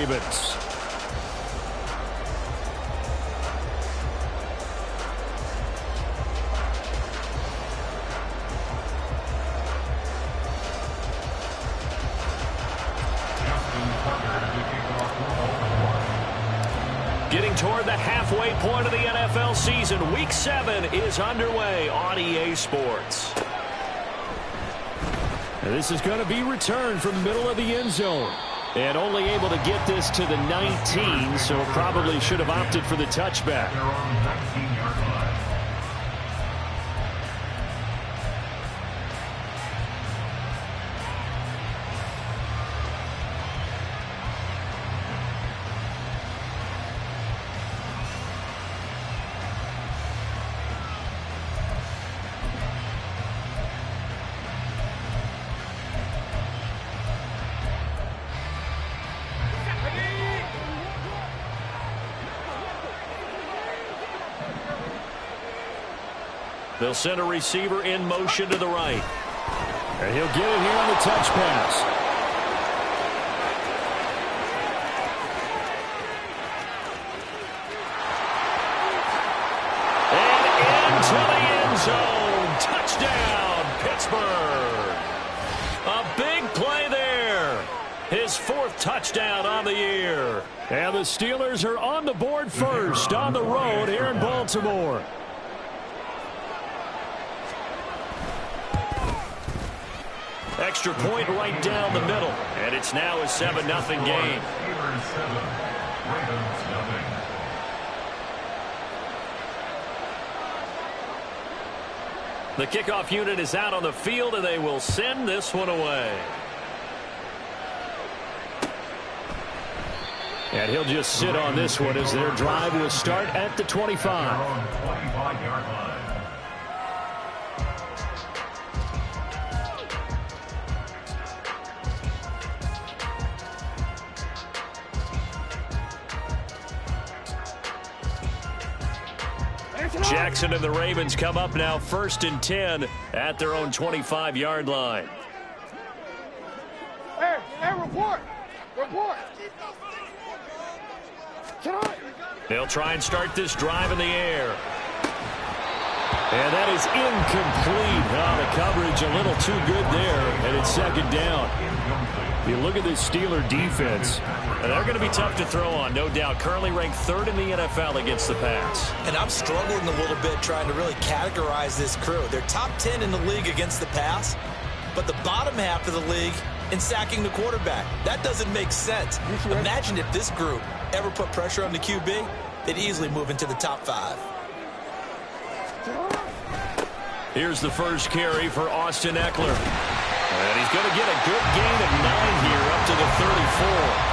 Ravens. Getting toward the halfway point of the NFL season. Week 7 is underway on EA Sports. And this is going to be returned from the middle of the end zone. And only able to get this to the 19, so probably should have opted for the touchback. They'll send a receiver in motion to the right. And he'll get it here on the touch pass. And into the end zone. Touchdown, Pittsburgh. A big play there. His 4th touchdown on the year. And the Steelers are on the board first on the road here in Baltimore. Extra point right down the middle. And it's now a 7-0 game. The kickoff unit is out on the field, and they will send this one away. And he'll just sit on this one as their drive will start at the 25. Jackson and the Ravens come up now 1st and 10 at their own 25-yard line. Hey, report! They'll try and start this drive in the air. And that is incomplete. Oh, the coverage a little too good there, and it's 2nd down. You look at this Steeler defense, and they're going to be tough to throw on, no doubt. Currently ranked 3rd in the NFL against the pass. And I'm struggling a little bit trying to really categorize this crew. They're top 10 in the league against the pass, but the bottom half of the league in sacking the quarterback. That doesn't make sense. Imagine if this group ever put pressure on the QB, they'd easily move into the top 5. Here's the first carry for Austin Eckler. And he's going to get a good gain of 9 here up to the 34.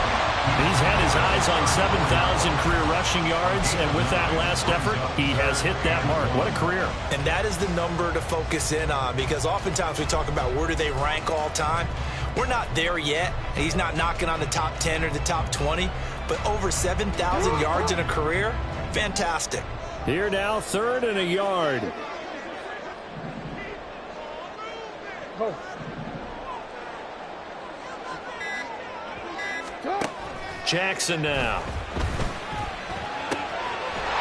He's had his eyes on 7,000 career rushing yards, and with that last effort, he has hit that mark. What a career. And that is the number to focus in on, because oftentimes we talk about where do they rank all time. We're not there yet. He's not knocking on the top 10 or the top 20, but over 7,000 yards in a career, fantastic. Here now, 3rd and a yard. Jackson now.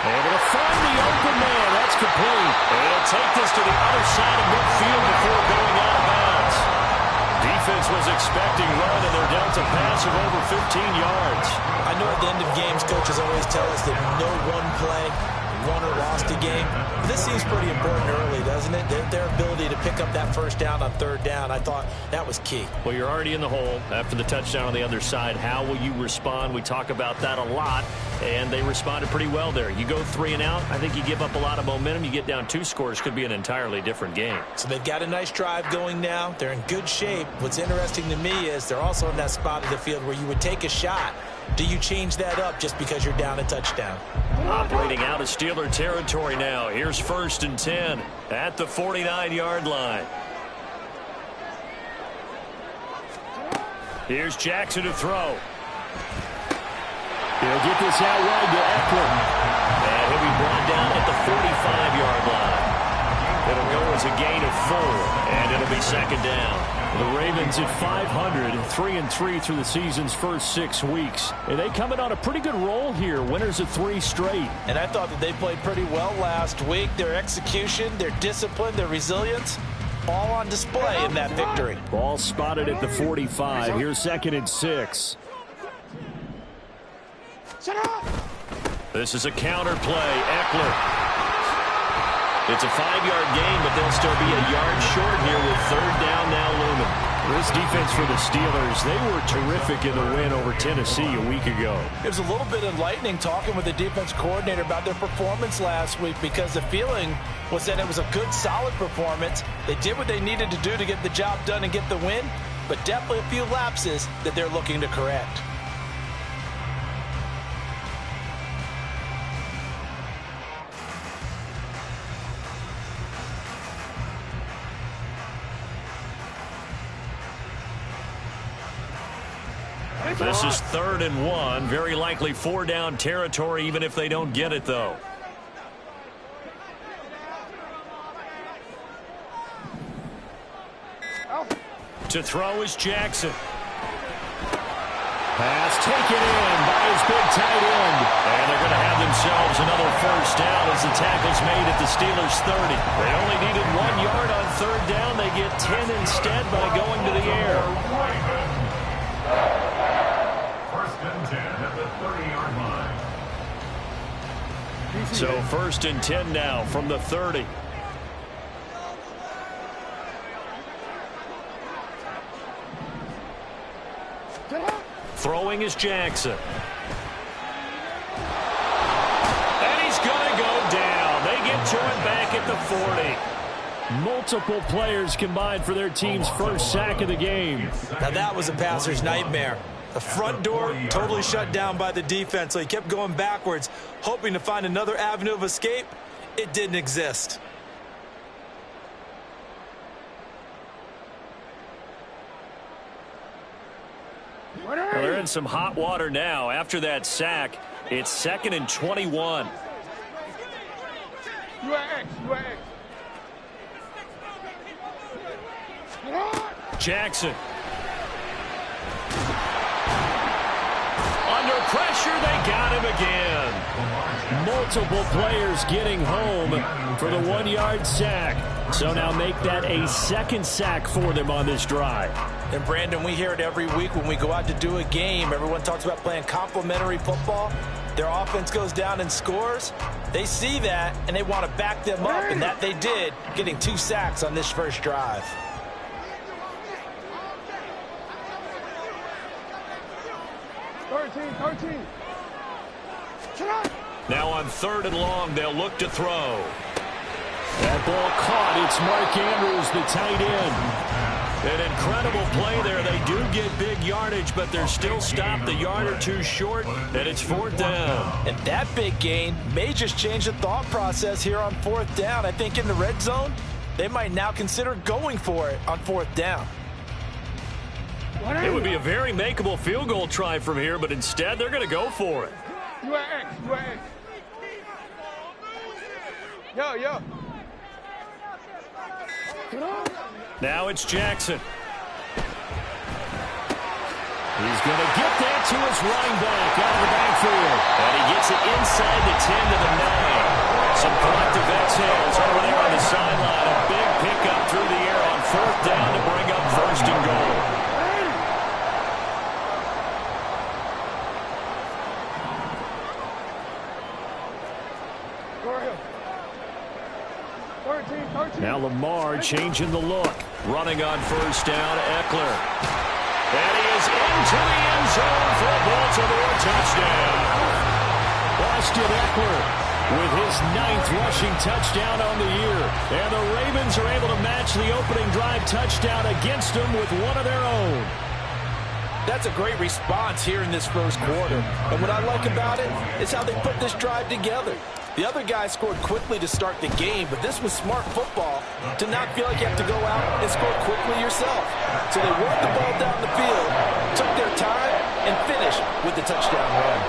Able to find the open man. That's complete. And he'll take this to the other side of midfield before going out of bounds. Defense was expecting run, and they're down to pass of over 15 yards. I know at the end of games, coaches always tell us that no one play, won or lost a game. This seems pretty important early, doesn't it? Their ability to pick up that 1st down on 3rd down, I thought that was key. Well, you're already in the hole after the touchdown on the other side. How will you respond? We talk about that a lot, and they responded pretty well there. You go 3 and out, I think you give up a lot of momentum. You get down 2 scores, could be an entirely different game. So they've got a nice drive going now. They're in good shape. What's interesting to me is they're also in that spot of the field where you would take a shot. Do you change that up just because you're down a touchdown? Operating out of Steeler territory now. Here's 1st and 10 at the 49-yard line. Here's Jackson to throw. He'll get this out wide to Eckler. And he'll be brought down at the 45-yard line. It'll go as a gain of 4, and it'll be second down. The Ravens at 500, 3-3 through the season's first 6 weeks. And they come in on a pretty good roll here, winners of 3 straight. And I thought that they played pretty well last week. Their execution, their discipline, their resilience, all on display in that victory. Ball spotted at the 45. Here's 2nd and 6. This is a counter play. Eckler. It's a 5-yard gain, but they'll still be a yard short here with 3rd down now looming. This defense for the Steelers, they were terrific in the win over Tennessee a week ago. It was a little bit enlightening talking with the defense coordinator about their performance last week, because the feeling was that it was a good, solid performance. They did what they needed to do to get the job done and get the win, but definitely a few lapses that they're looking to correct. This is 3rd and 1. Very likely 4-down territory, even if they don't get it, though. To throw is Jackson. Pass taken in by his big tight end. And they're going to have themselves another 1st down as the tackle's made at the Steelers' 30. They only needed 1 yard on 3rd down. They get 10 instead by going to the air. So 1st and 10 now from the 30. Throwing is Jackson. And he's going to go down. They get to him back at the 40. Multiple players combined for their team's first sack of the game. Now that was a passer's nightmare. The front door totally shut down by the defense, so he kept going backwards, hoping to find another avenue of escape. It didn't exist. Well, they're in some hot water now. After that sack, it's 2nd and 21. Jackson. Under pressure, they got him again. Multiple players getting home for the 1-yard sack. So now make that a 2nd sack for them on this drive. And Brandon, we hear it every week when we go out to do a game. Everyone talks about playing complementary football. Their offense goes down and scores. They see that, and they want to back them up, and that they did, getting 2 sacks on this first drive. Now on 3rd and long, they'll look to throw. That ball caught. It's Mark Andrews, the tight end. An incredible play there. They do get big yardage, but they're still stopped a yard or 2 short, and it's 4th down. And that big gain may just change the thought process here on 4th down. I think in the red zone, they might now consider going for it on 4th down. It would be a very makeable field goal try from here, but instead they're going to go for it. Now it's Jackson. He's going to get that to his running back out of the backfield. And he gets it inside the 10 to the 9. Some collective exhales over there on the sideline. A big pickup through the air on 4th down to bring up 1st and goal. Now Lamar changing the look. Running on 1st down, Eckler. And he is into the end zone for a Baltimore touchdown. Austin Eckler with his 9th rushing touchdown on the year. And the Ravens are able to match the opening drive touchdown against them with one of their own. That's a great response here in this first quarter. And what I like about it is how they put this drive together. The other guy scored quickly to start the game, but this was smart football to not feel like you have to go out and score quickly yourself. So they worked the ball down the field, took their time, and finished with the touchdown run.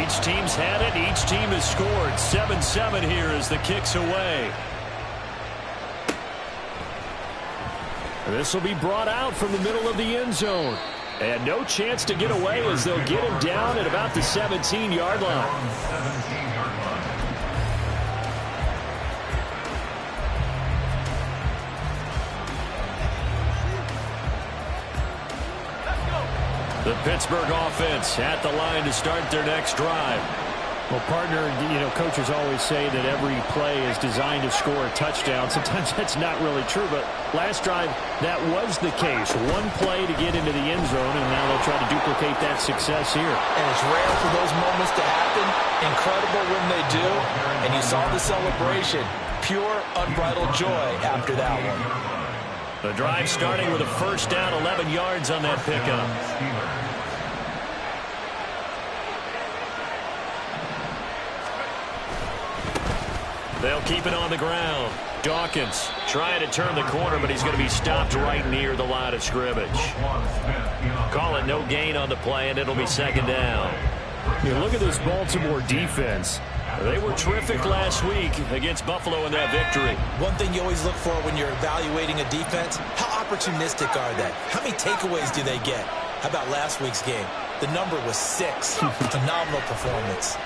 Each team's had it. Each team has scored. 7-7 here as the kick's away. This will be brought out from the middle of the end zone. And no chance to get away as they'll get him down at about the 17-yard line. The Pittsburgh offense at the line to start their next drive. Well, partner, coaches always say that every play is designed to score a touchdown. Sometimes that's not really true, but last drive, that was the case. One play to get into the end zone, and now they'll try to duplicate that success here. And it's rare for those moments to happen. Incredible when they do. And you saw the celebration. Pure, unbridled joy after that one. The drive starting with a first down, 11 yards on that pickup. They'll keep it on the ground. Dawkins trying to turn the corner, but he's going to be stopped right near the line of scrimmage. Call it no gain on the play, and it'll be second down. Look at this Baltimore defense. They were terrific last week against Buffalo in that victory. One thing you always look for when you're evaluating a defense, how opportunistic are they? How many takeaways do they get? How about last week's game? The number was 6. Phenomenal performance.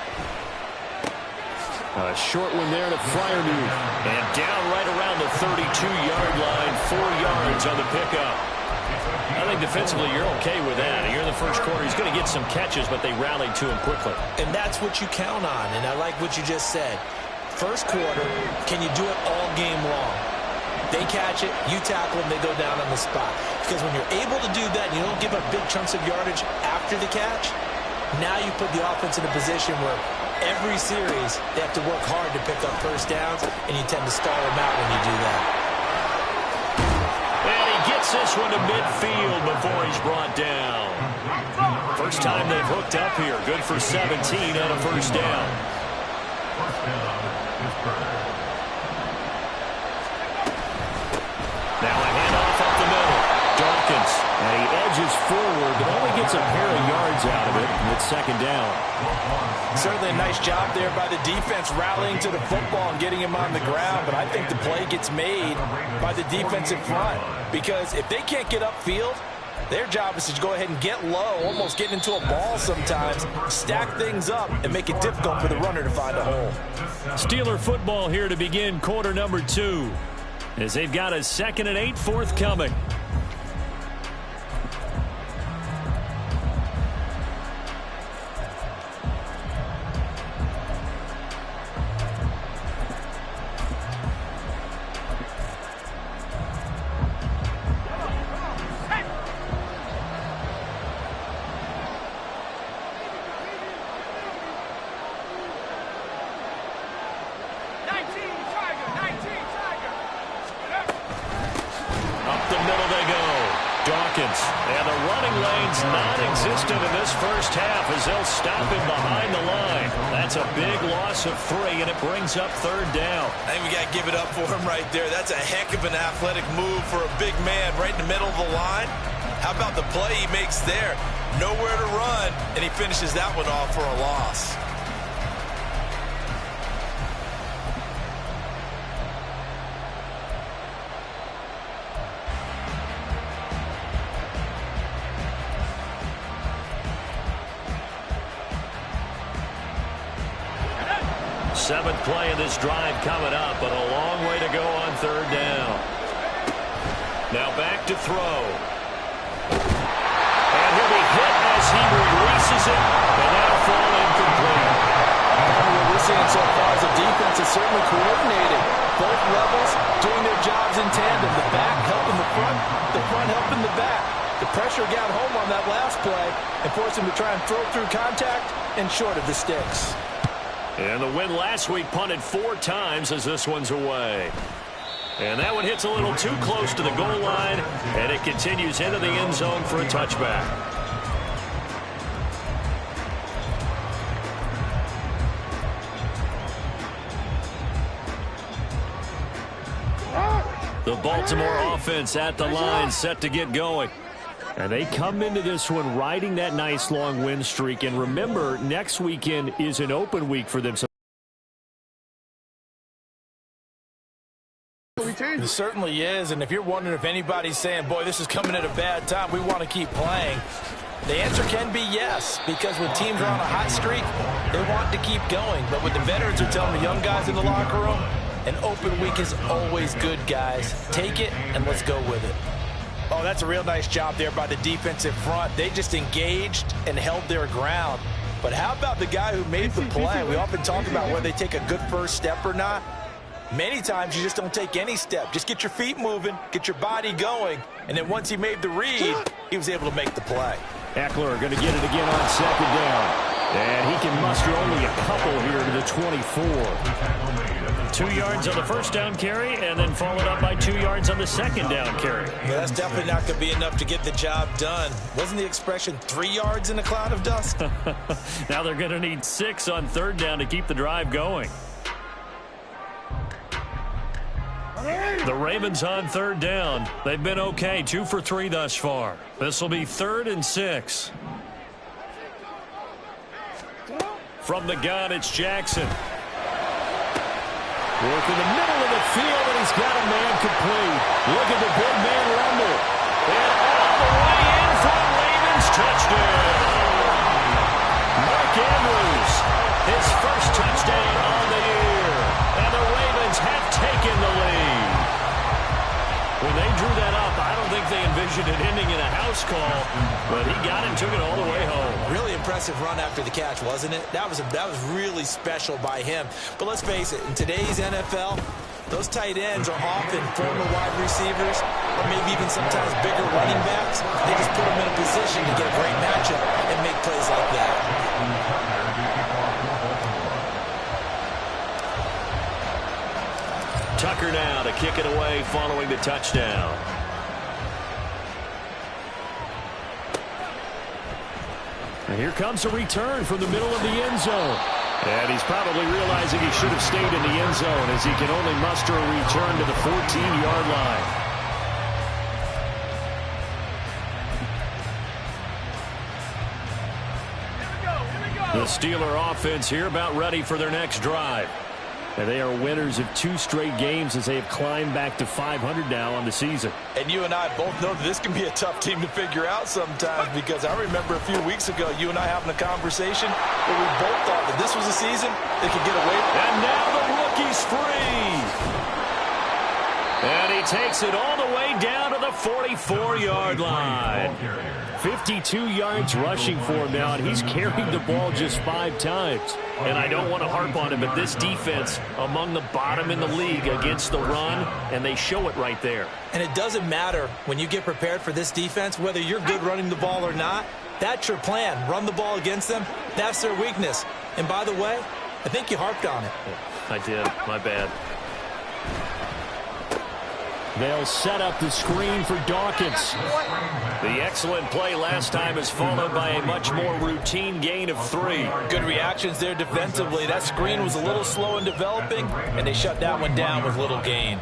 A short one there to Freiermuth. And down right around the 32-yard line, 4 yards on the pickup. I think defensively you're okay with that. Here in the first quarter, he's going to get some catches, but they rallied to him quickly. And that's what you count on, and I like what you just said. First quarter, can you do it all game long? They catch it, you tackle them, they go down on the spot. Because when you're able to do that and you don't give up big chunks of yardage after the catch, now you put the offense in a position where every series they have to work hard to pick up first downs, and you tend to stall them out when you do that. And he gets this one to midfield before he's brought down. First time they've hooked up here. Good for 17 and a first down. Now a handoff up the middle. Dawkins. And he edges forward, but only gets a pair of yards out of it. And it's second down. Certainly a nice job there by the defense rallying to the football and getting him on the ground. But I think the play gets made by the defensive front. Because if they can't get upfield, their job is to go ahead and get low, almost getting into a ball sometimes, stack things up, and make it difficult for the runner to find a hole. Steeler football here to begin quarter number 2. As they've got a 2nd and 8 forthcoming. And the running lane's non-existent in this first half as they'll stop him behind the line. That's a big loss of 3, and it brings up third down. I think we got to give it up for him right there. That's a heck of an athletic move for a big man right in the middle of the line. How about the play he makes there? Nowhere to run, and he finishes that one off for a loss. Seventh play of this drive coming up, but a long way to go on third down. Now back to throw. And he'll be hit as he releases it, and that'll fall incomplete. What we're seeing so far is the defense is certainly coordinated. Both levels doing their jobs in tandem. The back helping the front helping the back. The pressure got home on that last play and forced him to try and throw through contact and short of the sticks. And the win last week punted 4 times as this one's away. And that one hits a little too close to the goal line, and it continues into the end zone for a touchback. The Baltimore offense at the line, set to get going. And they come into this one riding that nice long win streak. And remember, next weekend is an open week for them. So it certainly is, and if you're wondering if anybody's saying, boy, this is coming at a bad time, we want to keep playing, the answer can be yes, because when teams are on a hot streak, they want to keep going. But what the veterans are telling the young guys in the locker room, an open week is always good, guys. Take it, and let's go with it. Oh, that's a real nice job there by the defensive front. They just engaged and held their ground. But how about the guy who made the play? We often talk about whether they take a good first step or not. Many times you just don't take any step. Just get your feet moving, get your body going, and then once he made the read, he was able to make the play. Eckler going to get it again on second down. And he can muster only a couple here to the 24. 2 yards on the first down carry, and then followed up by 2 yards on the second down carry. Yeah, that's definitely not going to be enough to get the job done. Wasn't the expression 3 yards in a cloud of dust? Now they're going to need 6 on third down to keep the drive going. The Ravens on third down. They've been okay, 2 for 3 thus far. This will be 3rd and 6. From the gun, it's Jackson. Work in the middle of the field, and he's got a man complete. Look at the big man rumble. And all the way in for a Ravens touchdown. Mark Andrews, his first touchdown on the year. And the Ravens have taken the lead. When they drew that up, I don't think they envisioned it ending in a house call, but he got it and took it all the way home. Really impressive run after the catch, wasn't it? That was really special by him. But let's face it, in today's NFL, those tight ends are often former wide receivers or maybe even sometimes bigger running backs. They just put them in a position to get a great matchup and make plays like that. Tucker now to kick it away following the touchdown. And here comes a return from the middle of the end zone. And he's probably realizing he should have stayed in the end zone as he can only muster a return to the 14-yard line. The Steeler offense here about ready for their next drive. And they are winners of 2 straight games as they have climbed back to 500 now on the season. And you and I both know that this can be a tough team to figure out sometimes, because I remember a few weeks ago you and I having a conversation where we both thought that this was a season they could get away with. And now the rookie's free. And he takes it all the way down to the 44-yard line. 52 yards rushing for him now, and he's carried the ball just 5 times. And I don't want to harp on it, but this defense among the bottom in the league against the run, and they show it right there. And it doesn't matter when you get prepared for this defense, whether you're good running the ball or not. That's your plan. Run the ball against them. That's their weakness. And by the way, I think you harped on it. I did. My bad. They'll set up the screen for Dawkins. The excellent play last time is followed by a much more routine gain of 3. Good reactions there defensively. That screen was a little slow in developing, and they shut that one down with little gain.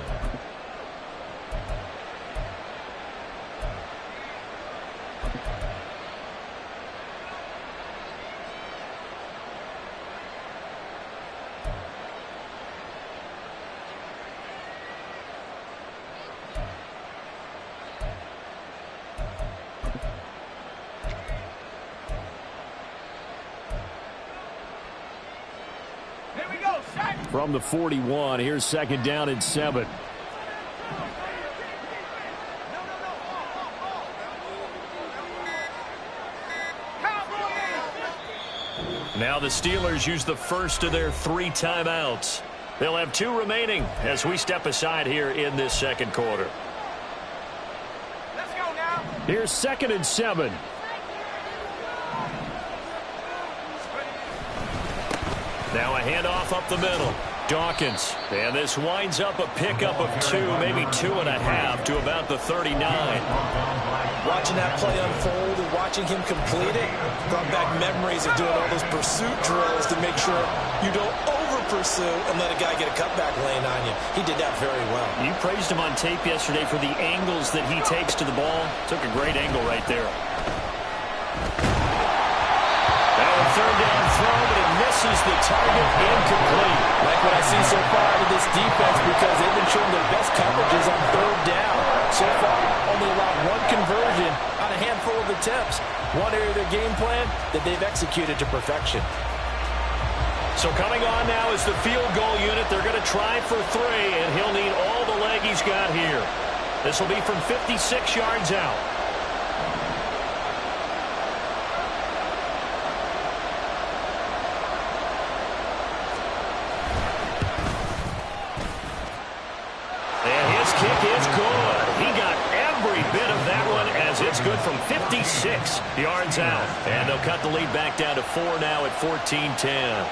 From the 41, here's 2nd down and 7. Now the Steelers use the first of their 3 timeouts. They'll have 2 remaining as we step aside here in this second quarter. Let's go now. Here's 2nd and 7. Now a handoff up the middle. Dawkins. And this winds up a pickup of 2, maybe 2.5 to about the 39. Watching that play unfold and watching him complete it brought back memories of doing all those pursuit drills to make sure you don't pursue and let a guy get a cutback lane on you. He did that very well. You praised him on tape yesterday for the angles that he takes to the ball. Took a great angle right there. That one third down throw, but it misses the target. Incomplete. Like what I see so far out of this defense, because they've been showing their best coverages on third down. So far, only allowed one conversion on a handful of attempts. One area of their game plan that they've executed to perfection. So coming on now is the field goal unit. They're going to try for 3, and he'll need all the leg he's got here. This will be from 56 yards out. And his kick is good. He got every bit of that one, as it's good from 56 yards out. And they'll cut the lead back down to 4 now at 14-10.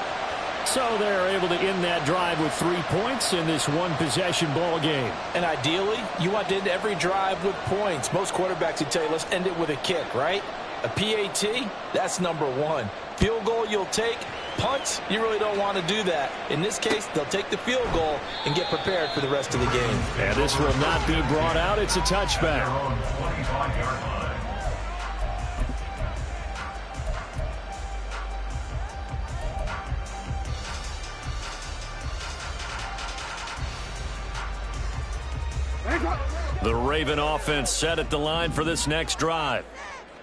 So they're able to end that drive with 3 points in this one-possession ball game. And ideally, you want to end every drive with points. Most quarterbacks would tell you, let's end it with a kick, right? A PAT, that's number 1. Field goal you'll take. Punts, you really don't want to do that. In this case, they'll take the field goal and get prepared for the rest of the game. And this will not be brought out. It's a touchback. The Raven offense set at the line for this next drive.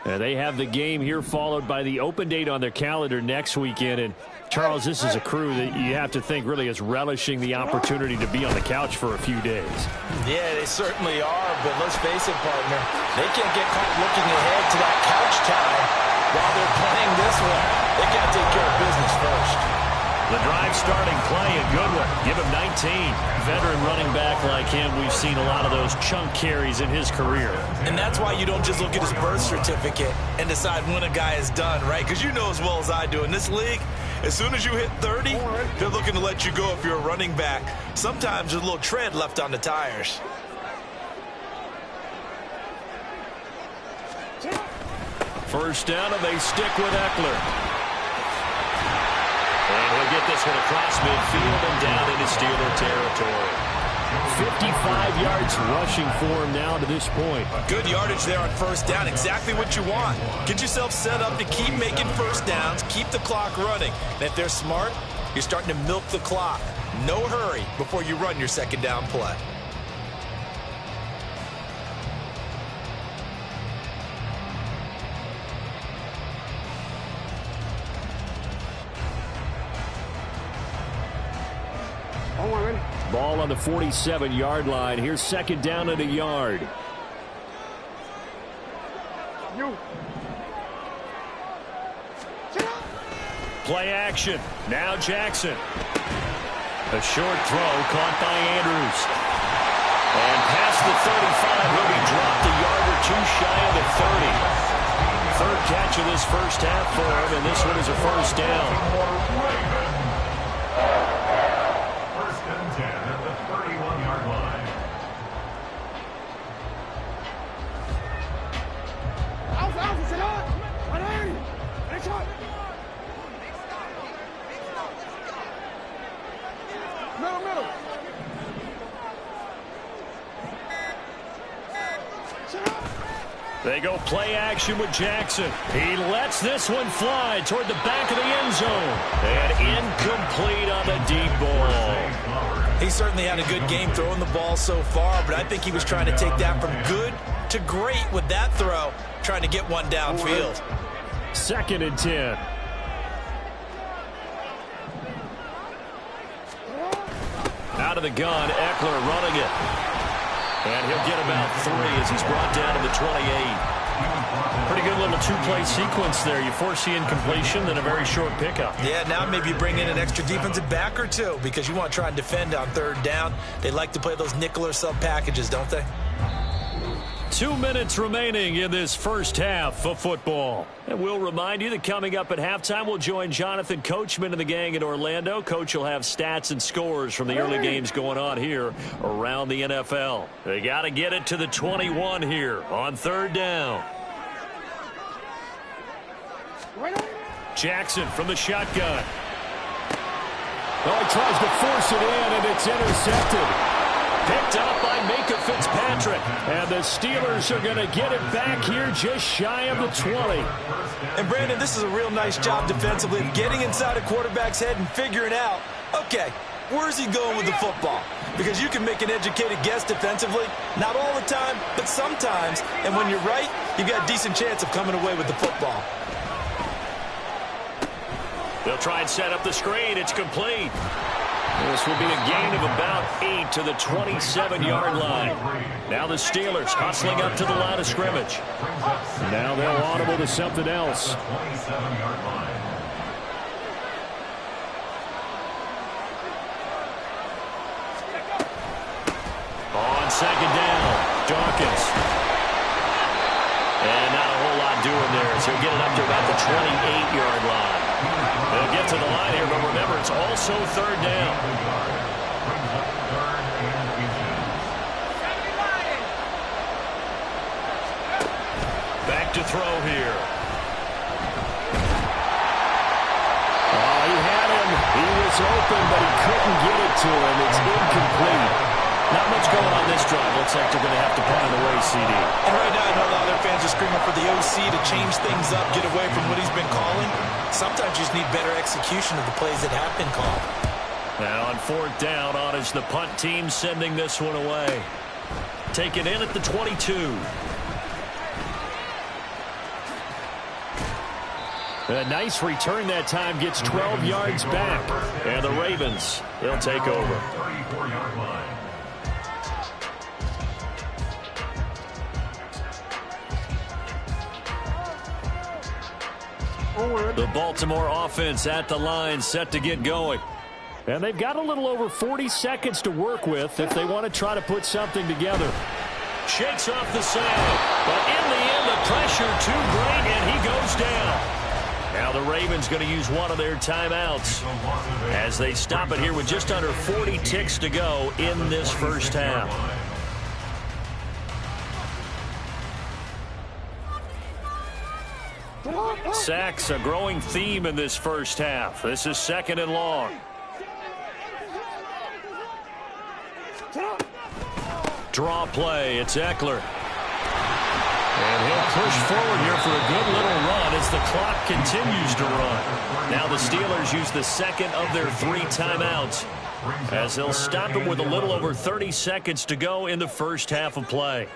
They have the game here followed by the open date on their calendar next weekend. And Charles, this is a crew that you have to think really is relishing the opportunity to be on the couch for a few days. Yeah, they certainly are, but let's face it, partner, they can't get caught looking ahead to that couch time while they're playing this one. They got to take care of business first. The drive starting play, a good one. Give him 19. Veteran running back like him, we've seen a lot of those chunk carries in his career. And that's why you don't just look at his birth certificate and decide when a guy is done, right? Because you know as well as I do, in this league, as soon as you hit 30, they're looking to let you go if you're a running back. Sometimes there's a little tread left on the tires. First down, and they stick with Eckler. And he'll get this one across midfield and down into Steeler territory. 55 yards rushing for him now to this point. Good yardage there on first down. Exactly what you want. Get yourself set up to keep making first downs, keep the clock running. And if they're smart, you're starting to milk the clock. No hurry before you run your second down play. Ball on the 47-yard line. Here's second down and a yard. Play action. Now Jackson. A short throw caught by Andrews. And past the 35, he'll be dropped a yard or two shy of the 30. Third catch of this first half for him, and this one is a first down. They go play action with Jackson. He lets this one fly toward the back of the end zone. And incomplete on the deep ball. He certainly had a good game throwing the ball so far, but I think he was trying to take that from good to great with that throw, trying to get one downfield. Second and 10. Out of the gun, Eckler running it. And he'll get about 3 as he's brought down to the 28. Pretty good little two-play sequence there. You force the incompletion, then a very short pickup. Yeah, now maybe you bring in an extra defensive back or two because you want to try and defend on third down. They like to play those nickel or sub packages, don't they? 2 minutes remaining in this first half of football. And we'll remind you that coming up at halftime, we'll join Jonathan Coachman and the gang in Orlando. Coach will have stats and scores from the early games going on here around the NFL. They got to get it to the 21 here on third down. Jackson from the shotgun. Oh, he tries to force it in, and it's intercepted. Picked up by Micah Fitzpatrick. And the Steelers are going to get it back here just shy of the 20. And, Brandon, this is a real nice job defensively of getting inside a quarterback's head and figuring out, okay, where's he going with the football? Because you can make an educated guess defensively. Not all the time, but sometimes. And when you're right, you've got a decent chance of coming away with the football. They'll try and set up the screen. It's complete. This will be a gain of about 8 to the 27-yard line. Now the Steelers hustling up to the line of scrimmage. Now they'll audible to something else. On second down, Dawkins. And not a whole lot doing there, so he'll get it up to about the 28-yard line. They'll get to the line here, but remember, it's also third down. Back to throw here. Oh, he had him. He was open, but he couldn't get it to him. It's incomplete. Not much going on this drive. Looks like they're going to have to punt it away, CD. And right now, I know a lot of their fans are screaming for the OC to change things up, get away from what he's been calling. Sometimes you just need better execution of the plays that have been called. Now on fourth down, on is the punt team sending this one away. Take it in at the 22. A nice return that time, gets 12 yards back. And the Ravens, they'll take over. The Baltimore offense at the line, set to get going. And they've got a little over 40 seconds to work with if they want to try to put something together. Shakes off the sand, but in the end, the pressure too great, and he goes down. Now the Ravens going to use one of their timeouts as they stop it here with just under 40 ticks to go in this first half. Sacks, a growing theme in this first half. This is second and long. Draw play, it's Eckler. And he'll push forward here for a good little run as the clock continues to run. Now the Steelers use the second of their 3 timeouts as they'll stop him with a little over 30 seconds to go in the first half of play.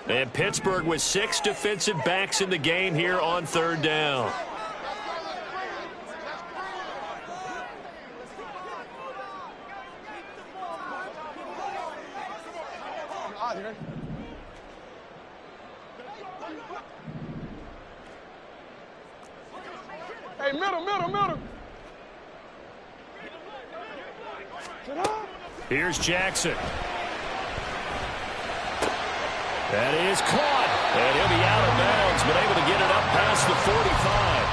And Pittsburgh with 6 defensive backs in the game here on third down. Hey, middle. Here's Jackson. That is caught. And he'll be out of bounds, but able to get it up past the 45.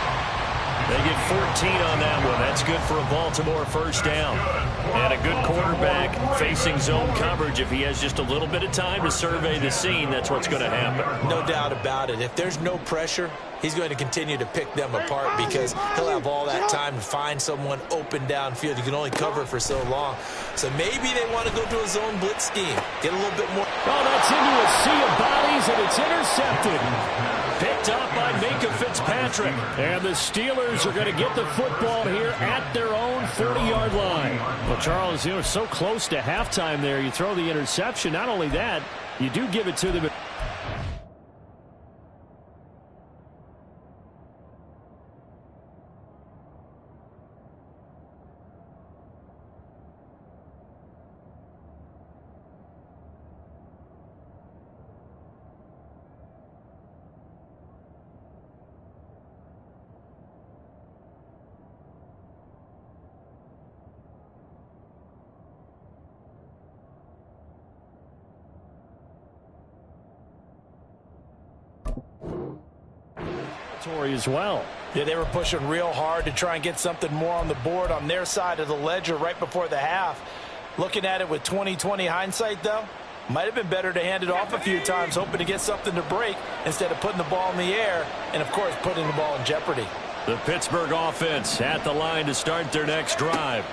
They get 14 on that one. That's good for a Baltimore first down. And a good quarterback facing zone coverage. If he has just a little bit of time to survey the scene, that's what's going to happen. No doubt about it. If there's no pressure, he's going to continue to pick them apart because he'll have all that time to find someone open downfield. You can only cover for so long. So maybe they want to go to a zone blitz scheme. Get a little bit more. Oh, that's into a sea of bodies, and it's intercepted. Picked up by Micah Fitzpatrick. And the Steelers are going to get the football here at their own 40-yard line. Well, Charles, so close to halftime there. You throw the interception. Not only that, you do give it to them. As well. Yeah, they were pushing real hard to try and get something more on the board on their side of the ledger right before the half. Looking at it with 20/20 hindsight, though, might have been better to hand it off a few times, hoping to get something to break instead of putting the ball in the air and, of course, putting the ball in jeopardy. The Pittsburgh offense at the line to start their next drive.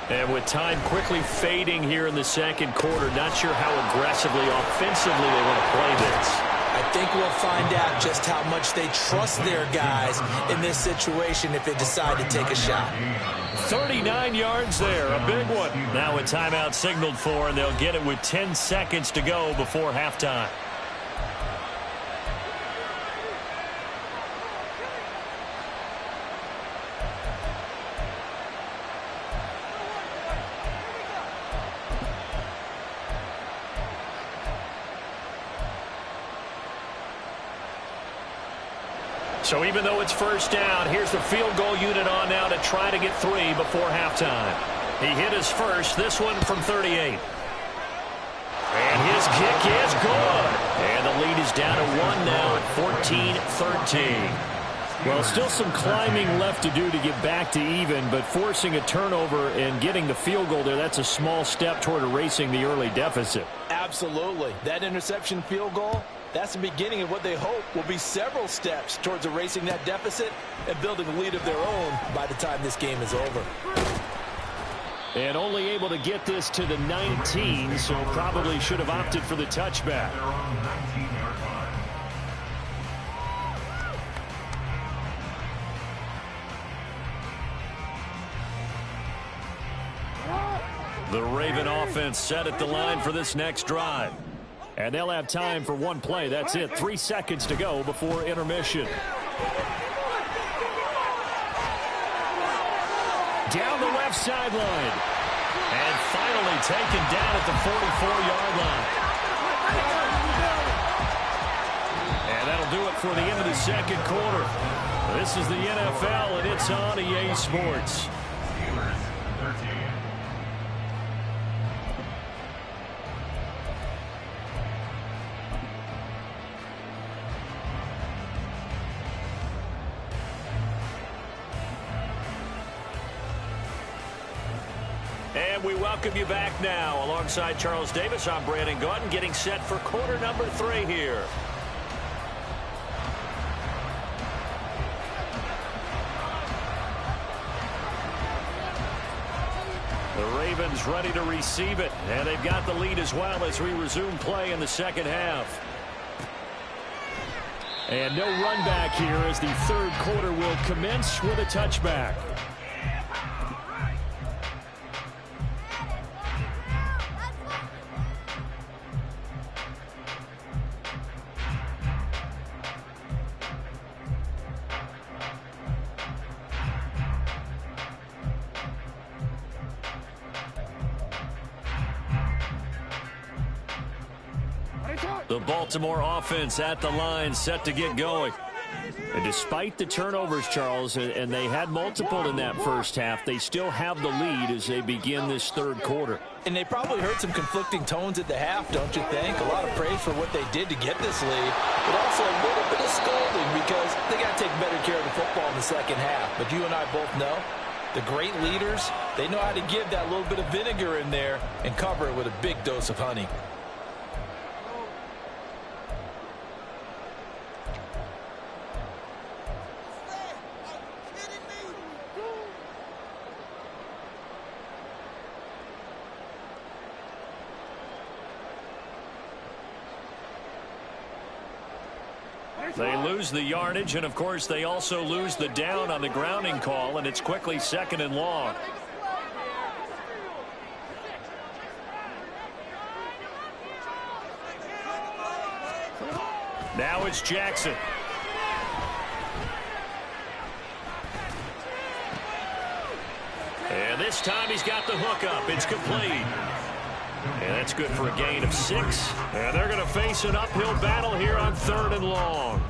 And with time quickly fading here in the second quarter, not sure how aggressively, offensively they want to play this. I think we'll find out just how much they trust their guys in this situation if they decide to take a shot. 39 yards there, a big one. Now a timeout signaled for, and they'll get it with 10 seconds to go before halftime. So even though it's first down, here's the field goal unit on now to try to get 3 before halftime. He hit his first, this one from 38. And his kick is good. And the lead is down to 1 now at 14-13. Well, still some climbing left to do to get back to even, but forcing a turnover and getting the field goal there, that's a small step toward erasing the early deficit. Absolutely. That interception field goal, that's the beginning of what they hope will be several steps towards erasing that deficit and building a lead of their own by the time this game is over. And only able to get this to the 19, so probably should have opted for the touchback. The Raven offense set at the line for this next drive. And they'll have time for one play. That's it. 3 seconds to go before intermission. Down the left sideline. And finally taken down at the 44-yard line. And that'll do it for the end of the second quarter. This is the NFL, and it's on EA Sports. And we welcome you back now. Alongside Charles Davis, I'm Brandon Gaudin, getting set for quarter number 3 here. The Ravens ready to receive it, and they've got the lead as well as we resume play in the second half. And no run back here as the third quarter will commence with a touchback. The Baltimore offense at the line, set to get going. And despite the turnovers, Charles, and they had multiple in that first half, they still have the lead as they begin this third quarter. And they probably heard some conflicting tones at the half, don't you think? A lot of praise for what they did to get this lead, but also a little bit of scolding because they got to take better care of the football in the second half. But you and I both know the great leaders, they know how to give that little bit of vinegar in there and cover it with a big dose of honey. They lose the yardage, and of course they also lose the down on the grounding call, and it's quickly 2nd and long. Now it's Jackson. And this time he's got the hook up. It's complete. And that's good for a gain of 6. And they're going to face an uphill battle here on 3rd and long.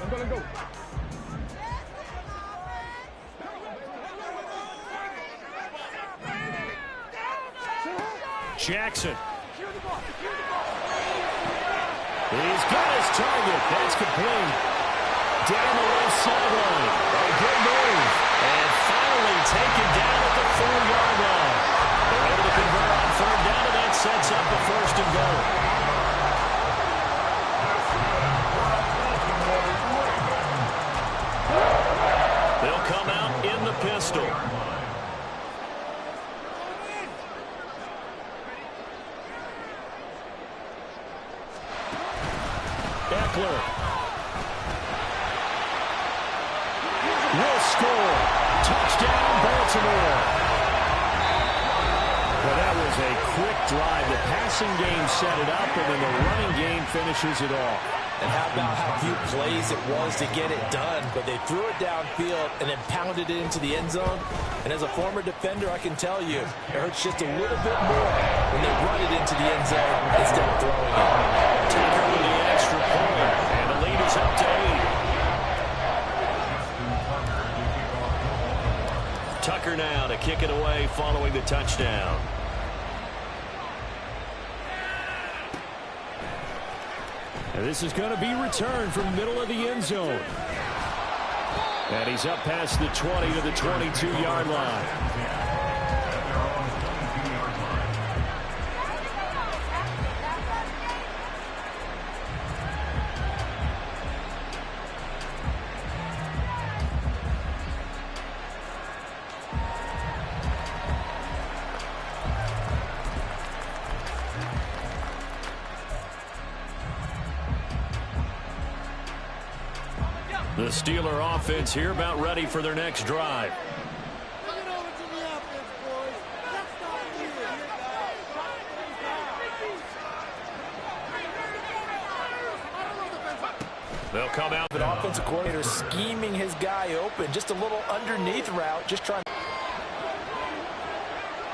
I'm going to go. Jackson. He's got his target. That's complete. Down the left sideline. A good move. And finally taken down at the 4-yard line. And sets up a 1st and goal. They'll come out in the pistol. Eckler will score. Touchdown, Baltimore. Well, that was a quick drive. The passing game set it up, and then the running game finishes it off. And how about how few plays it was to get it done, but they threw it downfield and then pounded it into the end zone. And as a former defender, I can tell you, it hurts just a little bit more when they run it into the end zone instead of throwing it. Tucker with the extra point, and the lead is up to 8. Tucker now to kick it away following the touchdown. And this is going to be returned from the middle of the end zone. And he's up past the 20 to the 22-yard line. The Steeler offense here about ready for their next drive. They'll come out. The offensive coordinator scheming his guy open. Just a little underneath route. Just trying.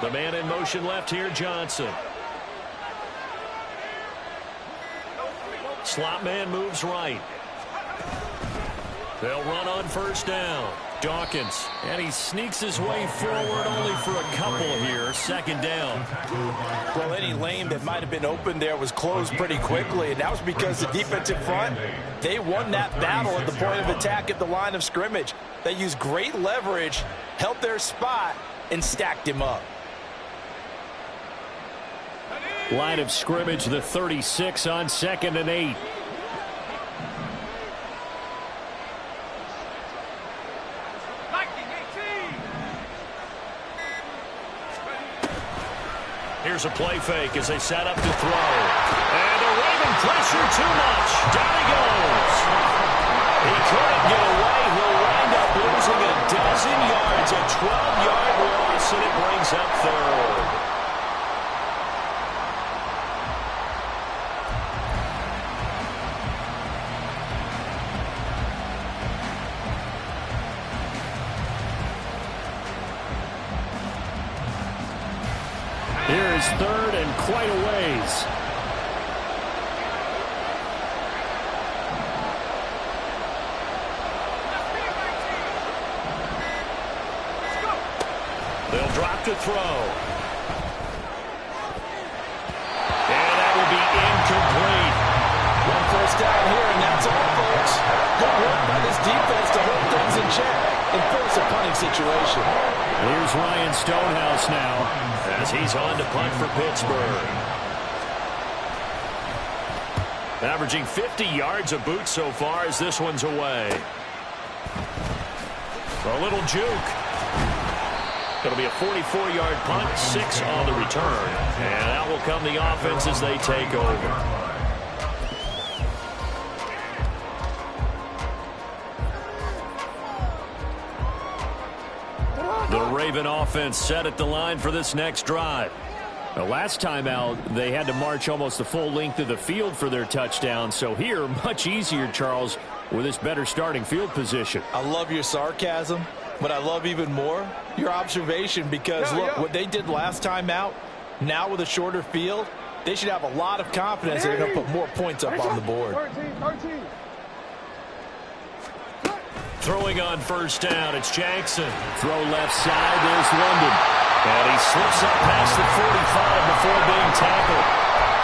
The man in motion left here, Johnson. Slot man moves right. They'll run on 1st down. Dawkins. And he sneaks his way forward only for a couple here. 2nd down. Well, any lane that might have been open there was closed pretty quickly, and that was because the defensive front, they won that battle at the point of attack at the line of scrimmage. They used great leverage, held their spot, and stacked him up. Line of scrimmage, the 36 on 2nd and 8. Here's a play fake as they set up to throw. And a Raven pressure too much. Down he goes. He couldn't get away. He'll wind up losing a dozen yards. A 12-yard loss, and it brings up 3rd. Here is 3rd and quite a ways. They'll drop to throw. And that will be incomplete. 1 first down here, and that's all, folks. Good work by this defense to hold things in check and force a punting situation. Here's Ryan Stonehouse now as he's on to punt for Pittsburgh. Averaging 50 yards a boot so far as this one's away. A little juke. It'll be a 44-yard punt, 6 on the return. And that will come the offense as they take over. The Raven offense set at the line for this next drive. The last time out, they had to march almost the full length of the field for their touchdown. So here, much easier, Charles, with this better starting field position. I love your sarcasm, but I love even more your observation because, look, what they did last time out, now with a shorter field, they should have a lot of confidence they're going to put more points up on the board. 13. Throwing on 1st down, it's Jackson. Throw left side, there's London. And he slips up past the 45 before being tackled.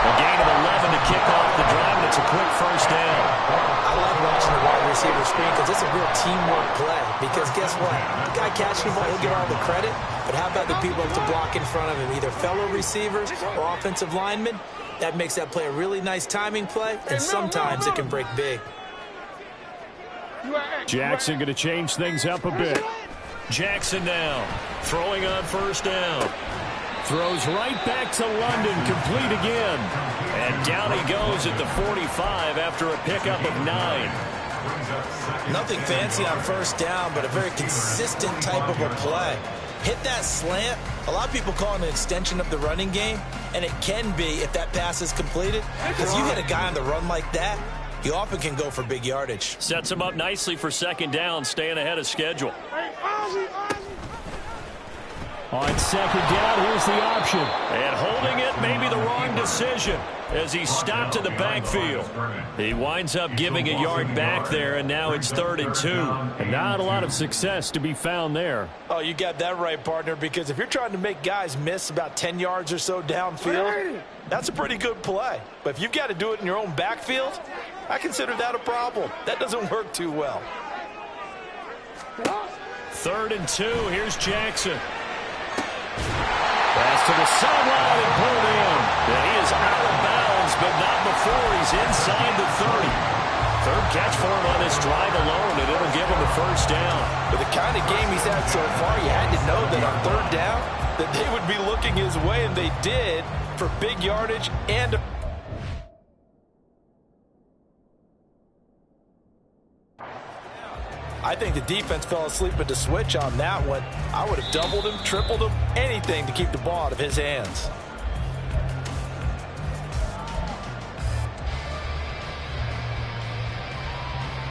A gain of 11 to kick off the drive, and it's a quick 1st down. I like watching the wide receiver screen because it's a real teamwork play. Because guess what? The guy catching the ball, he'll get all the credit. But how about the people up to block in front of him, either fellow receivers or offensive linemen? That makes that play a really nice timing play, and sometimes it can break big. Jackson going to change things up a bit. Jackson now throwing on first down. Throws right back to London, complete again. And down he goes at the 45 after a pickup of 9. Nothing fancy on first down, but a very consistent type of a play. Hit that slant. A lot of people call it an extension of the running game, and it can be if that pass is completed. Because you hit a guy on the run like that, you often can go for big yardage. Sets him up nicely for second down, staying ahead of schedule. On second down, here's the option. And holding it may be the wrong decision as he stopped in the backfield. He winds up giving a yard back there, and now it's 3rd and 2. And not a lot of success to be found there. Oh, you got that right, partner, because if you're trying to make guys miss about 10 yards or so downfield, that's a pretty good play. But if you've got to do it in your own backfield, I consider that a problem. That doesn't work too well. 3rd and 2, here's Jackson. Pass to the sideline and pulled in. And he is out of bounds, but not before he's inside the 30. 3rd catch for him on this drive alone, and it'll give him the first down. With the kind of game he's had so far, you had to know that on 3rd down, that they would be looking his way, and they did, for big yardage and I think the defense fell asleep at the switch on that one. I would have doubled him, tripled him, anything to keep the ball out of his hands.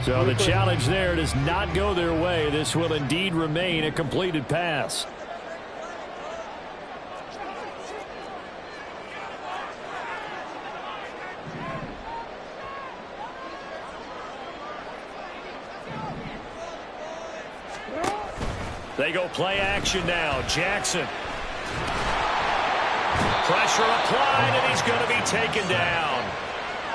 So the challenge there does not go their way. This will indeed remain a completed pass. They go play action now. Jackson. Pressure applied, and he's going to be taken down.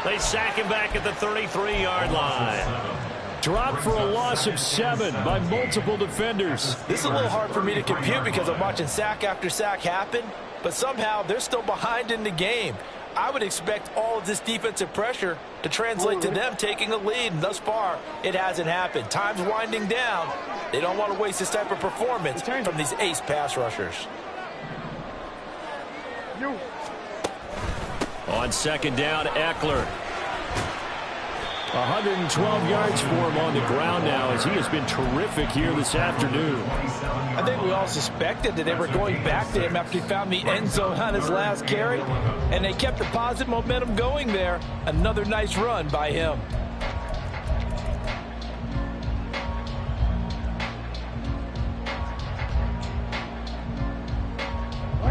They sack him back at the 33-yard line. Dropped for a loss of 7 by multiple defenders. This is a little hard for me to compute because I'm watching sack after sack happen, but somehow they're still behind in the game. I would expect all of this defensive pressure to translate to them taking a lead, and thus far, it hasn't happened. Time's winding down. They don't want to waste this type of performance from these ace pass rushers. On second down, Eckler. 112 yards for him on the ground now as he has been terrific here this afternoon. I think we all suspected that they were going back to him after he found the end zone on his last carry, and they kept the positive momentum going there. Another nice run by him.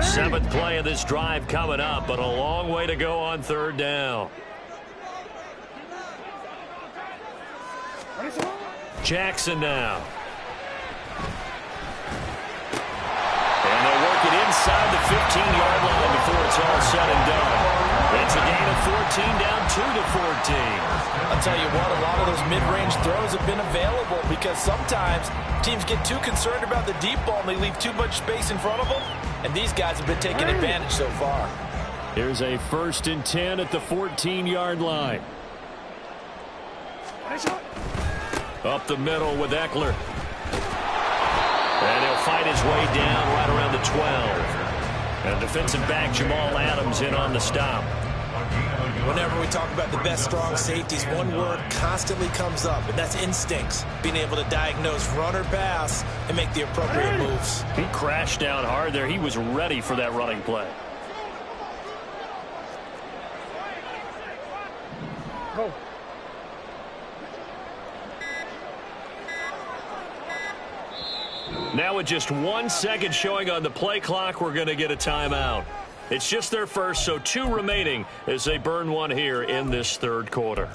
Seventh play of this drive coming up, but a long way to go on 3rd down. Jackson now. And they'll work it inside the 15-yard line before it's all said and done. It's a gain of 14, down 2 to 14. I'll tell you what, a lot of those mid-range throws have been available because sometimes teams get too concerned about the deep ball and they leave too much space in front of them, and these guys have been taking advantage so far. Here's a 1st and 10 at the 14-yard line. Up the middle with Eckler. And he'll fight his way down right around the 12. And defensive back Jamal Adams in on the stop. Whenever we talk about the best strong safeties, one word constantly comes up, and that's instincts. Being able to diagnose run or pass and make the appropriate moves. He crashed down hard there. He was ready for that running play. Go. Now with just 1 second showing on the play clock, we're going to get a timeout. It's just their first, so 2 remaining as they burn one here in this 3rd quarter.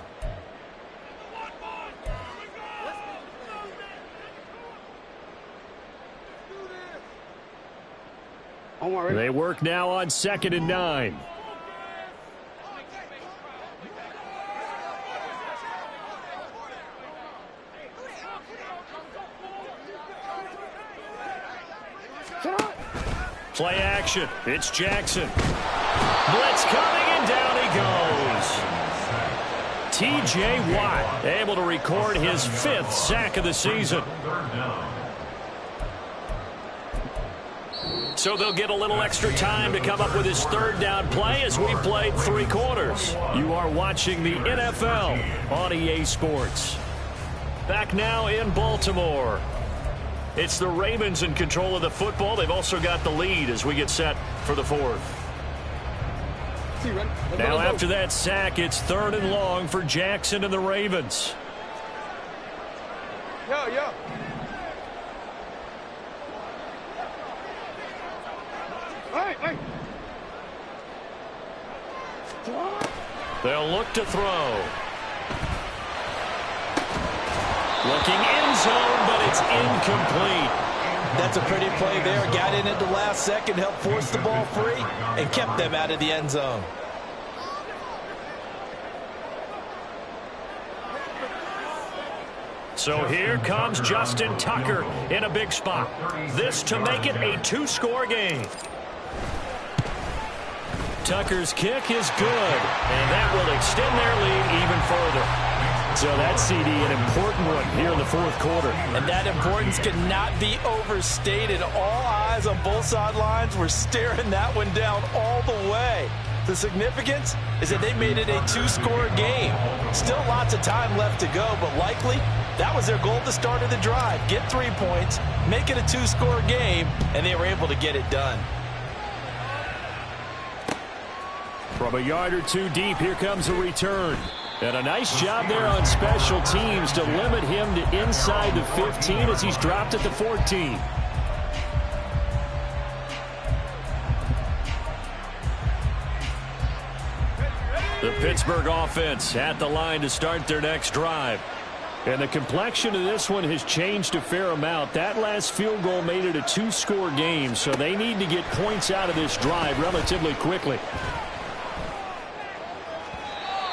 They work now on 2nd and 9. Play action. It's Jackson. Blitz coming, and down he goes. T.J. Watt able to record his 5th sack of the season. So they'll get a little extra time to come up with his 3rd down play as we've played 3 quarters. You are watching the NFL on EA Sports. Back now in Baltimore. It's the Ravens in control of the football. They've also got the lead as we get set for the 4th. Now after that sack, it's 3rd and long for Jackson and the Ravens. Yo. Hey. They'll look to throw. Looking end zone, but it's incomplete. That's a pretty play there. Got in at the last second, helped force the ball free, and kept them out of the end zone. So here comes Justin Tucker in a big spot. This to make it a 2-score game. Tucker's kick is good, and that will extend their lead even further. So that CD, an important one here in the 4th quarter. And that importance cannot be overstated. All eyes on both sidelines were staring that one down all the way. The significance is that they made it a 2-score game. Still lots of time left to go, but likely that was their goal at the start of the drive. Get 3 points, make it a 2-score game, and they were able to get it done. From a yard or 2 deep, here comes a return. And a nice job there on special teams to limit him to inside the 15 as he's dropped at the 14. The Pittsburgh offense at the line to start their next drive. And the complexion of this one has changed a fair amount. That last field goal made it a 2-score game, so they need to get points out of this drive relatively quickly.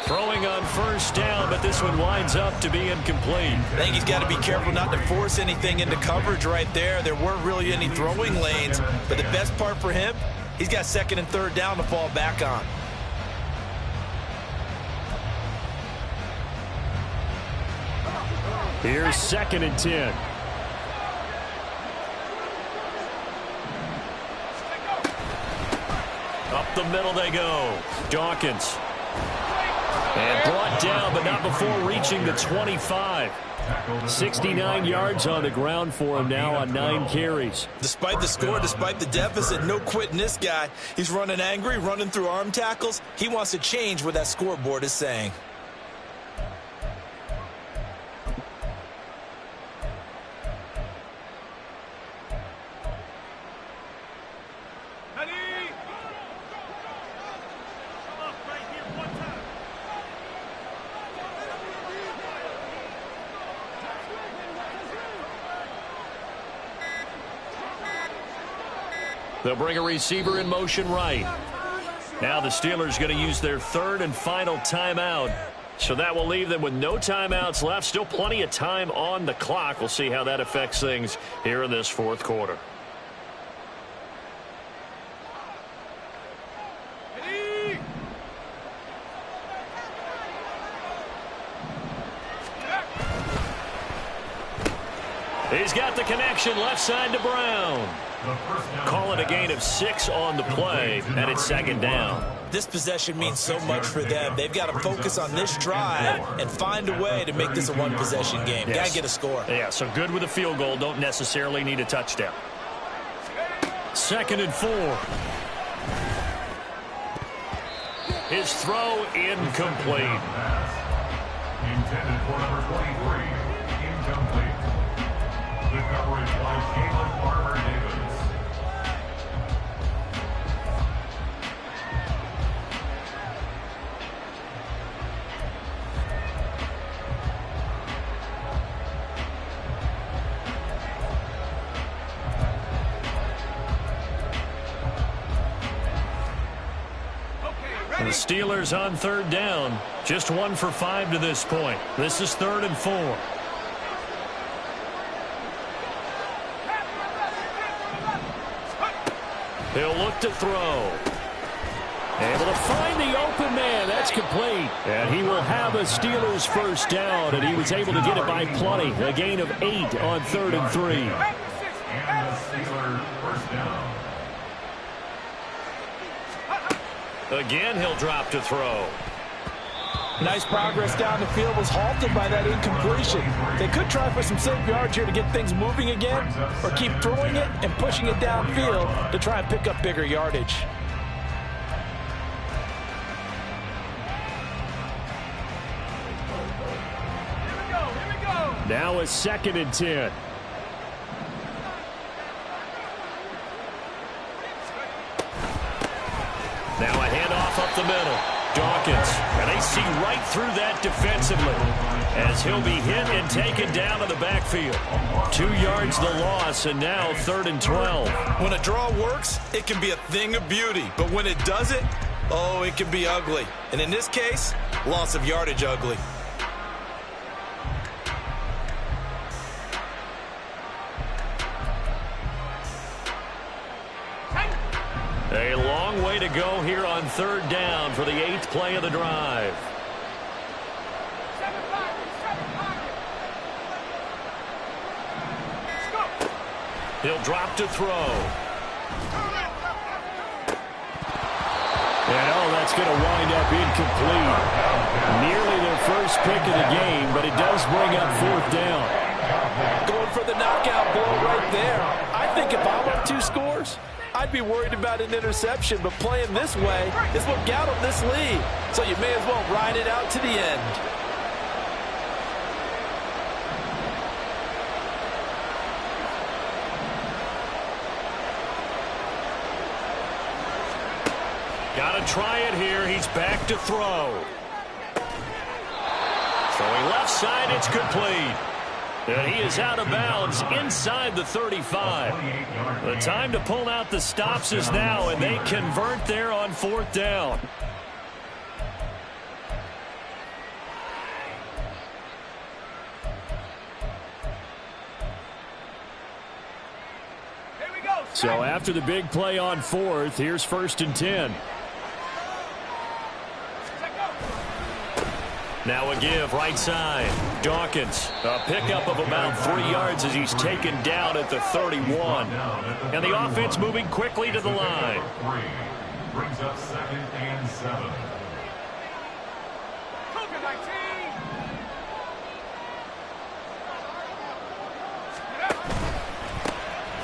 Throwing on 1st down, but this one winds up to be incomplete. I think he's got to be careful not to force anything into coverage right there. There weren't really any throwing lanes, but the best part for him, he's got 2nd and 3rd down to fall back on. Here's 2nd and 10. Up the middle they go. Dawkins. And brought down, but not before reaching the 25. 69 yards on the ground for him now on 9 carries. Despite the score, despite the deficit, no quitting this guy. He's running angry, running through arm tackles. He wants to change what that scoreboard is saying. They'll bring a receiver in motion right. Now the Steelers going to use their 3rd and final timeout. So that will leave them with no timeouts left. Still plenty of time on the clock. We'll see how that affects things here in this 4th quarter. He's got the connection left side to Brown. Call it a gain of 6 on the play, and it's 2nd down. This possession means so much for them. They've got to focus on this drive and find a way to make this a 1-possession game. Yes. Got to get a score. Yeah, so good with a field goal. Don't necessarily need a touchdown. 2nd and 4. His throw incomplete. Intended for number 23, incomplete. The coverage by Caleb Farmer-Davis. The Steelers on 3rd down. Just 1 for 5 to this point. This is 3rd and 4. He'll look to throw. Able to find the open man. That's complete. And he will have a Steelers first down, and he was able to get it by plenty. A gain of 8 on 3rd and 3. And the Steelers first down. Again, he'll drop to throw. Nice progress down the field, was halted by that incompletion. They could try for some safe yards here to get things moving again, or keep throwing it and pushing it downfield to try and pick up bigger yardage. Now a 2nd and 10. Now a handoff up the middle. Dawkins, and they see right through that defensively as he'll be hit and taken down to the backfield. 2 yards the loss, and now 3rd and 12. When a draw works, it can be a thing of beauty. But when it doesn't, oh, it can be ugly. And in this case, loss of yardage ugly. A long way to go here on 3rd down for the 8th play of the drive. He'll drop to throw. And that's going to wind up incomplete. Nearly their first pick of the game, but it does bring up 4th down. Going for the knockout blow right there. I think if I'm up 2 scores, I'd be worried about an interception, but playing this way is what got them this lead. So you may as well ride it out to the end. Got to try it here. He's back to throw. Throwing left side, it's complete. And he is out of bounds inside the 35. The time to pull out the stops is now, and they convert there on 4th down. So after the big play on 4th, here's 1st and 10. Now a give right side. Dawkins, a pickup of about 3 yards as he's taken down at the 31. And the offense moving quickly to the line. Brings up 2nd and 7.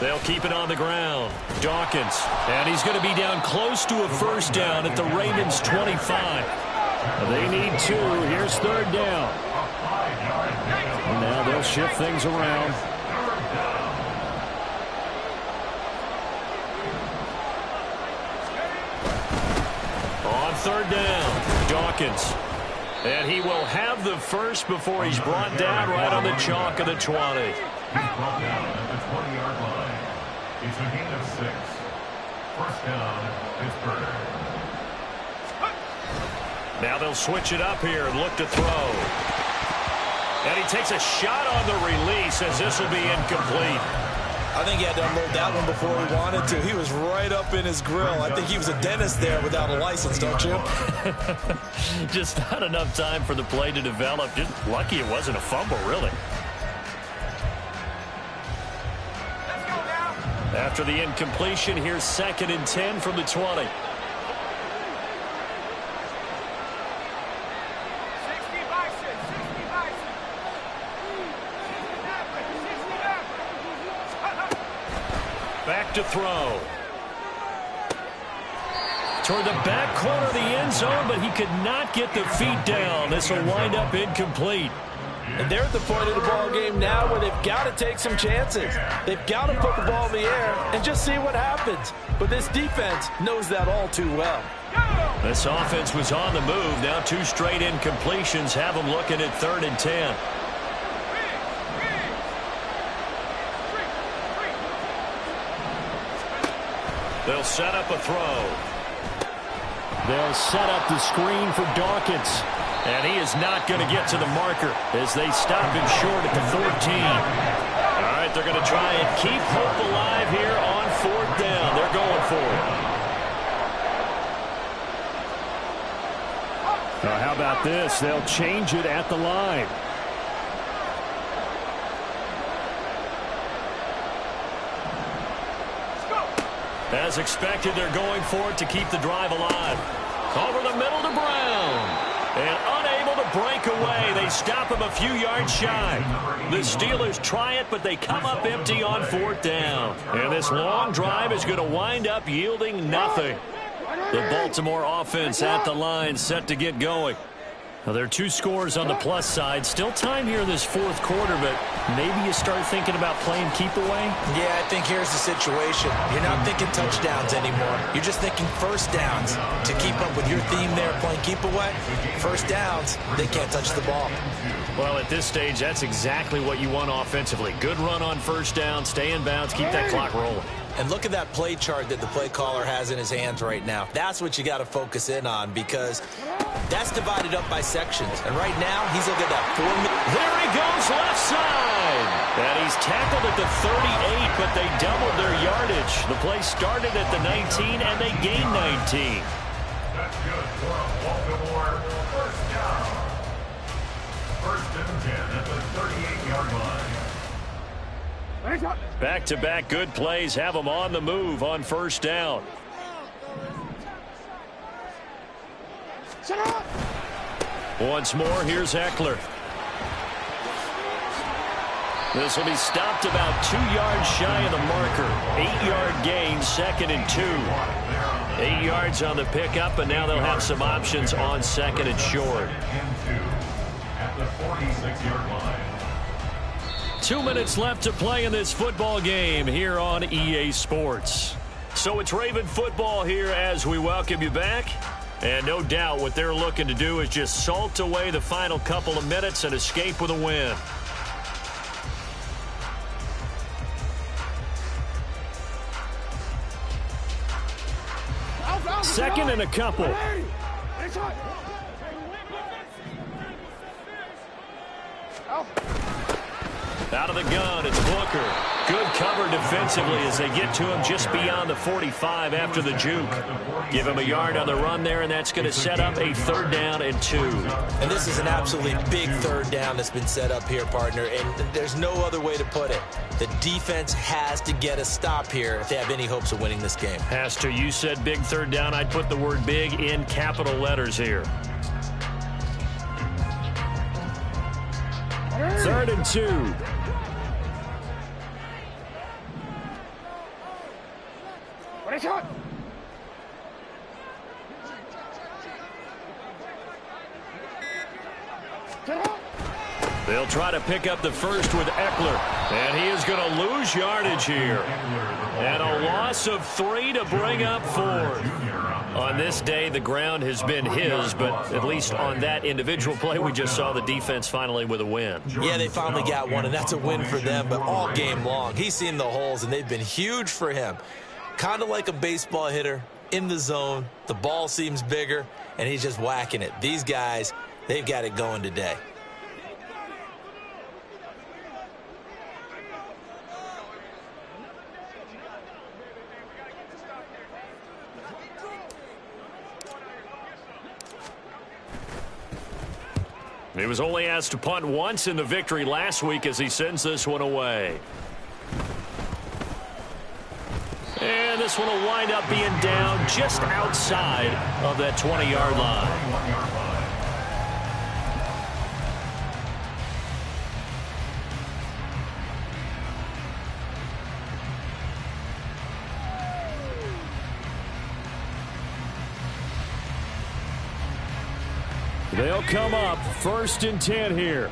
They'll keep it on the ground. Dawkins, and he's going to be down close to a first down at the Ravens' 25. They need 2. Here's 3rd down. And now they'll shift things around. On 3rd down, Dawkins. And he will have the first before he's brought down right on the chalk of the 20. He's brought down at the 20-yard line. It's a gain of 6. First down, Pittsburgh. Now they'll switch it up here and look to throw. And he takes a shot on the release as this will be incomplete. I think he had to unload that one before he wanted to. He was right up in his grill. I think he was a dentist there without a license, don't you? Just not enough time for the play to develop. Just lucky it wasn't a fumble, really. After the incompletion, here's 2nd and 10 from the 20. Back to throw. Toward the back corner of the end zone, but he could not get the feet down. This will wind up incomplete. And they're at the point of the ball game now where they've got to take some chances. They've got to put the ball in the air and just see what happens. But this defense knows that all too well. This offense was on the move. Now 2 straight incompletions have them looking at 3rd and 10. They'll set up a throw. They'll set up the screen for Dawkins. And he is not going to get to the marker as they stop him short at the 14. All right, they're going to try and keep hope alive here on 4th down. They're going for it. How about this? They'll change it at the line. As expected, they're going for it to keep the drive alive. Over the middle to Brown. And unable to break away. They stop him a few yards shy. The Steelers try it, but they come up empty on 4th down. And this long drive is going to wind up yielding nothing. The Baltimore offense at the line, set to get going. Well, there are 2 scores on the plus side. Still time here in this 4th quarter, but maybe you start thinking about playing keep away? Yeah, I think here's the situation. You're not thinking touchdowns anymore. You're just thinking first downs. To keep up with your theme there, playing keep away, first downs, they can't touch the ball. Well, at this stage, that's exactly what you want offensively. Good run on first down, stay in bounds, keep that clock rolling. And look at that play chart that the play caller has in his hands right now. That's what you got to focus in on, because that's divided up by sections. And right now, he's looking at that 4 minute. There he goes, left side. And he's tackled at the 38, but they doubled their yardage. The play started at the 19, and they gained 19. That's good for a Baltimore first down. 1st and 10 at the 38-yard line. Back-to-back good plays have them on the move on 1st down. Once more, here's Eckler. This will be stopped about 2 yards shy of the marker. 8-yard gain, 2nd and 2. 8 yards on the pickup, and now they'll have some options on 2nd and short. At the 46-yard line. 2 minutes left to play in this football game here on EA Sports. So it's Raven football here as we welcome you back. And no doubt what they're looking to do is just salt away the final couple of minutes and escape with a win. Second and a couple. Out of the gun, it's Booker. Good cover defensively as they get to him just beyond the 45 after the juke. Give him a yard on the run there, and that's going to set up a 3rd down and 2. And this is an absolutely big 3rd down that's been set up here, partner, and there's no other way to put it. The defense has to get a stop here if they have any hopes of winning this game. Has to. You said big 3rd down. I'd put the word big in capital letters here. 3rd and 2. They'll try to pick up the first with Eckler. And he is going to lose yardage here. And a loss of 3 to bring up 4th. On this day, the ground has been his, but at least on that individual play, we just saw the defense finally with a win. Yeah, they finally got one, and that's a win for them, but all game long, he's seen the holes, and they've been huge for him. Kind of like a baseball hitter in the zone. The ball seems bigger, and he's just whacking it. These guys, they've got it going today. He was only asked to punt once in the victory last week as he sends this one away. And this one will wind up being down just outside of that 20-yard line. They'll come up 1st and 10 here.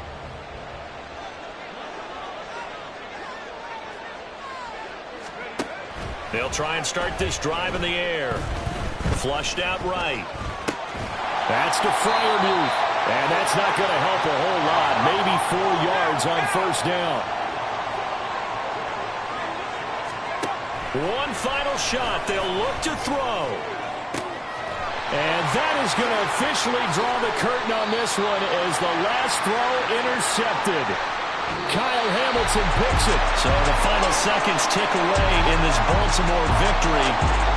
They'll try and start this drive in the air. Flushed out right. That's to Freiermuth. And that's not going to help a whole lot. Maybe 4 yards on 1st down. One final shot. They'll look to throw. And that is going to officially draw the curtain on this one as the last throw intercepted. Kyle Hamilton picks it. So the final seconds tick away in this Baltimore victory.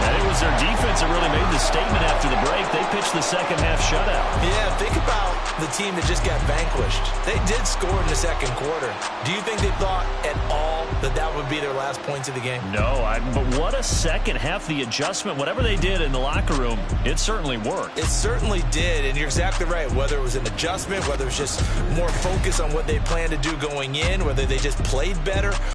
And it was their defense that really made the statement after the break. They pitched the second half shutout. Yeah, think about the team that just got vanquished. They did score in the second quarter. Do you think they thought at all that that would be their last points of the game? No, but what a second half. The adjustment, whatever they did in the locker room, it certainly worked. It certainly did, and you're exactly right. Whether it was an adjustment, whether it was just more focus on what they planned to do going in, whether they just played better,